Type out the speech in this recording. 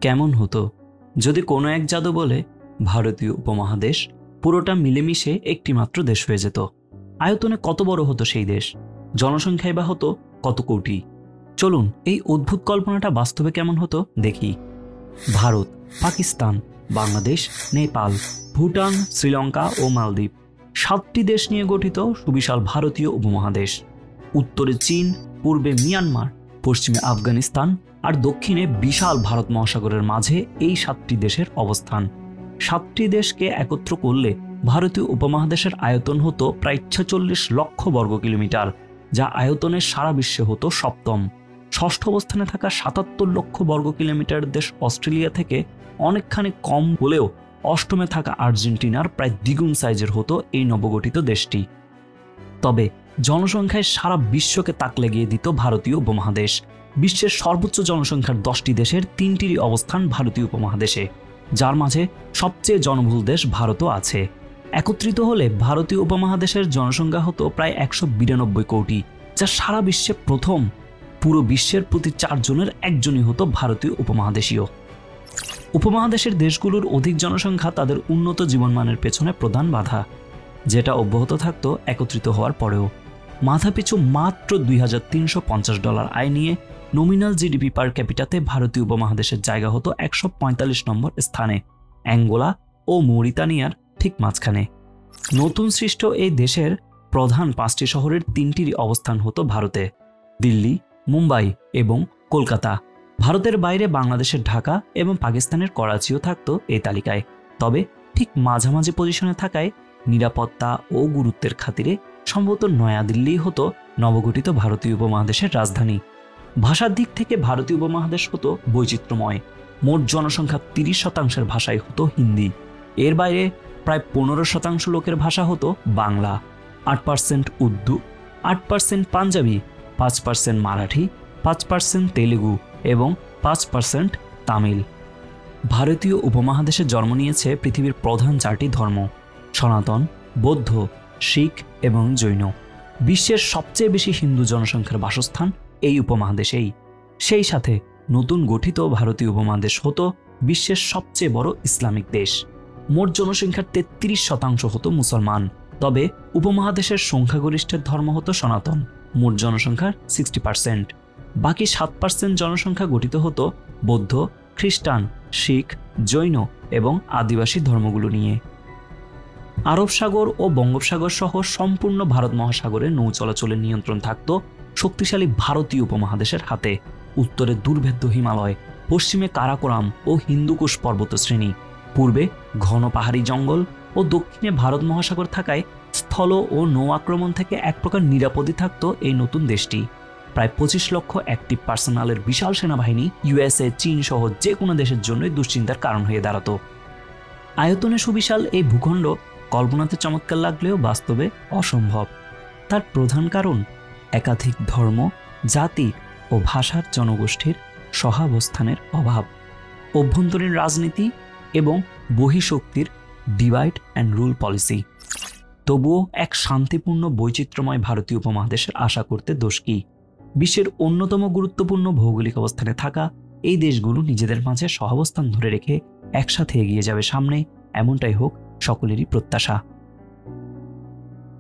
কেমন হতো যদি কোনো এক জাদু বলে ভারতীয় উপমহাদেশ পুরোটা মিলেমিশে একটি মাত্র দেশ হয়ে যেত? আয়তনে কত বড় হতো সেই দেশ? জনসংখ্যায় বা হতো কত কোটি? চলুন এই অদ্ভুত কল্পনাটা বাস্তবে কেমন হতো দেখি। ভারত, পাকিস্তান, বাংলাদেশ, নেপাল, ভুটান, শ্রীলঙ্কা ও মালদ্বীপ, 7টি দেশ নিয়ে গঠিত সুবিশাল ভারতীয় উপমহাদেশ। উত্তরে চীন, পূর্বে মিয়ানমার, পশ্চিমে আফগানিস্তান আর দক্ষিণে বিশাল ভারত মহাসাগরের মাঝে এই 7টি দেশের অবস্থান। 7টি দেশকে একত্র করলে ভারতীয় উপমহাদেশের আয়তন হতো প্রায় 46 লক্ষ বর্গ কিলোমিটার, যা আয়তনে সারা বিশ্বে হতো সপ্তম। ষষ্ঠ অবস্থানে থাকা 77 লক্ষ বর্গ কিলোমিটার দেশ অস্ট্রেলিয়া থেকে অনেকখানি কম হলেও অষ্টমে থাকা আর্জেন্টিনার প্রায় দ্বিগুণ সাইজের হতো এই নবগঠিত দেশটি। তবে জনসংখ্যায় সারা বিশ্বকে তাক লাগিয়ে দিত ভারতীয় উপমহাদেশ। বিশ্বের সর্বোচ্চ জনসংখ্যার 10টি দেশের 3টিরই অবস্থান ভারতীয় উপমহাদেশে, যার মাঝে সবচেয়ে জনবহুল দেশ ভারতও আছে। একত্রিত হলে ভারতীয় উপমহাদেশের জনসংখ্যা হতো প্রায় 192 কোটি, যা সারা বিশ্বে প্রথম। পুরো বিশ্বের প্রতি 4 জনের একজনই হতো ভারতীয় উপমহাদেশীয়। উপমহাদেশের দেশগুলোর অধিক জনসংখ্যা তাদের উন্নত জীবনমানের পেছনে প্রধান বাধা, যেটা অব্যাহত থাকতো একত্রিত হওয়ার পরেও। মাথাপিছু মাত্র $2,350 আয় নিয়ে নমিনাল জিডিপি পার ক্যাপিটাতে ভারতীয় উপমহাদেশের জায়গা হতো 145 নম্বর স্থানে, অ্যাঙ্গোলা ও মৌরিতানিয়ার ঠিক মাঝখানে। নতুন সৃষ্ট এই দেশের প্রধান 5টি শহরের 3টিরই অবস্থান হতো ভারতে, দিল্লি, মুম্বাই এবং কলকাতা। ভারতের বাইরে বাংলাদেশের ঢাকা এবং পাকিস্তানের করাচিও থাকতো এই তালিকায়। তবে ঠিক মাঝামাঝি পজিশনে থাকায় নিরাপত্তা ও গুরুত্বের খাতিরে সম্ভবত নয়াদিল্লি হতো নবগঠিত ভারতীয় উপমহাদেশের রাজধানী। ভাষার দিক থেকে ভারতীয় উপমহাদেশ হতো বৈচিত্র্যময়। মোট জনসংখ্যা 30% ভাষাই হতো হিন্দি। এর বাইরে প্রায় 15% লোকের ভাষা হতো বাংলা, 8% উর্দু, 8% পাঞ্জাবি, 5% মারাঠি, 5% তেলেগু এবং 5% তামিল। ভারতীয় উপমহাদেশে জন্ম নিয়েছে পৃথিবীর প্রধান 4টি ধর্ম: সনাতন, বৌদ্ধ, শিখ এবং জৈন। বিশ্বের সবচেয়ে বেশি হিন্দু জনসংখ্যার বাসস্থান এই উপমহাদেশেই। সেই সাথে নতুন গঠিত ভারতীয় উপমহাদেশ হতো বিশ্বের সবচেয়ে বড় ইসলামিক দেশ। মোট জনসংখ্যার 33% হতো মুসলমান। তবে উপমহাদেশের সংখ্যাগরিষ্ঠের ধর্ম হতো সনাতন, মোট জনসংখ্যার 60%। বাকি 7% জনসংখ্যা গঠিত হতো বৌদ্ধ, খ্রিস্টান, শিখ, জৈন এবং আদিবাসী ধর্মগুলো নিয়ে। আরব সাগর ও বঙ্গোপসাগর সহ সম্পূর্ণ ভারত মহাসাগরে নৌ চলাচলের নিয়ন্ত্রণ থাকত শক্তিশালী ভারতীয় উপমহাদেশের হাতে। উত্তরে দুর্ভেদ্য হিমালয়, পশ্চিমে কারাকোরাম ও হিন্দুকুশ পর্বতশ্রেণী, পূর্বে ঘন পাহাড়ি জঙ্গল ও দক্ষিণে ভারত মহাসাগর থাকায় স্থল ও নৌ আক্রমণ থেকে এক প্রকার নিরাপদই থাকত এই নতুন দেশটি। প্রায় 25 লক্ষ অ্যাক্টিভ পার্সোনালের বিশাল সেনাবাহিনী ইউএসএ, চীন সহ যে কোনো দেশের জন্যই দুশ্চিন্তার কারণ হয়ে দাঁড়াত। আয়তনে সুবিশাল এই ভূখণ্ড কল্পনাতে চমৎকার লাগলেও বাস্তবে অসম্ভব। তার প্রধান কারণ একাধিক ধর্ম, জাতি ও ভাষার জনগোষ্ঠীর সহাবস্থানের অভাব, অভ্যন্তরীণ রাজনীতি এবং বহিঃশক্তির ডিভাইড অ্যান্ড রুল পলিসি। তবুও এক শান্তিপূর্ণ বৈচিত্র্যময় ভারতীয় উপমহাদেশের আশা করতে দোষ কি? বিশ্বের অন্যতম গুরুত্বপূর্ণ ভৌগোলিক অবস্থানে থাকা এই দেশগুলো নিজেদের মাঝে সহাবস্থান ধরে রেখে একসাথে এগিয়ে যাবে সামনে, এমনটাই হোক সকলেরই প্রত্যাশা।